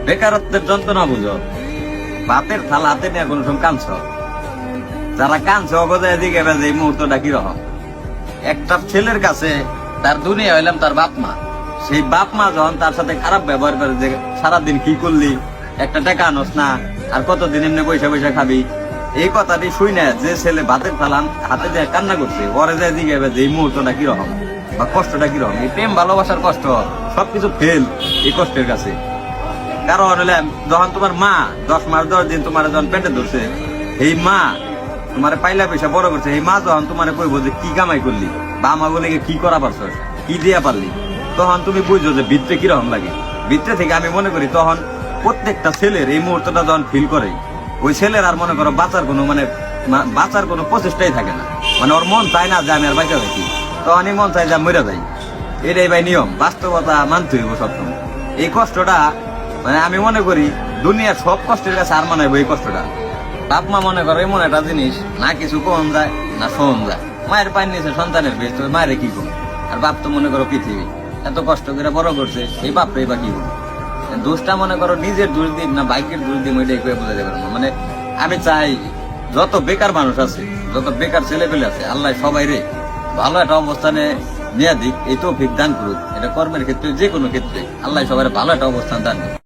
বেকারত্বের যন্ত্রণা বুঝো, ভাতের থালা হাতে নিয়ে কোনো সময় কাঁদছ, যারা কাঁদছে অগজায় দিকে বেজে এই মুহূর্তটা কিরকম। একটা ছেলের কাছে তার দুনিয়া হইলাম তার বাপ মা, সেই বাপ মা যখন তার সাথে খারাপ ব্যবহার করে যে সারাদিন কি করলি, একটা টাকা আনস না, আর কতদিন এমনি পয়সা পয়সা খাবি, এই কথাটি শুই না যে ছেলে ভাতের থালা হাতে দিয়ে কান্না করছে, ওরে যায় দিকে বেজে এই মুহূর্তটা কিরকম বা কষ্টটা কিরকম। এই প্রেম ভালোবাসার কষ্ট সবকিছু ফেল এই কষ্টের কাছে। কারণ হলে যখন তোমার মা 10 মাস 10 দিন তোমার যখন পেটে ধরছে, এই মা তোমার পাইলা পয়সা বড় করছে, এই মা যখন তোমার কইব যে কি কামাই করলি বা আমাগুলিকে কি করা পারছস, কি দিয়া পারলি, তখন তুমি বুঝছো যে ভিতরে কিরকম লাগে। ভিতরে থেকে আমি মনে করি তখন প্রত্যেকটা ছেলের এই মুহূর্তটা যখন ফিল করে, ওই ছেলের আর মনে করো বাঁচার কোনো প্রচেষ্টাই থাকে না। মানে ওর মন চায় না যে আমি আর বাইচা থাকি, তখনই মন চায় যে মরে যাই। এটাই ভাই নিয়ম, বাস্তবতা মানতে হইব সবসময়। এই কষ্টটা মানে আমি মনে করি দুনিয়ার সব কষ্টের কাছে আর মনে হইব এই কষ্টটা। বাপ মা মনে করো এমন একটা জিনিস, না কিছু কম যায় না শোন যায়। মায়ের পায়ের নিচে সন্তানের বেশ, তো মায়ের কি কম। আর বাপ তো মনে করো পৃথিবী, এত কষ্ট করে বড় করছে, এই বাপরে বা কি কম। দোষটা মনে করো নিজের দোষ দিন না বাইকের দোষ দিন, ওইটাই করে বোঝাতে পারবো না। মানে আমি চাই যত বেকার মানুষ আছে, যত বেকার ছেলে পেলে আছে, আল্লাহ সবাই রে ভালো একটা অবস্থানে নিয়ে দিক, এই তৌফিক দান করুক। এটা কর্মের ক্ষেত্রে যে কোনো ক্ষেত্রে আল্লাহ সবাই ভালো একটা অবস্থান দান করুক।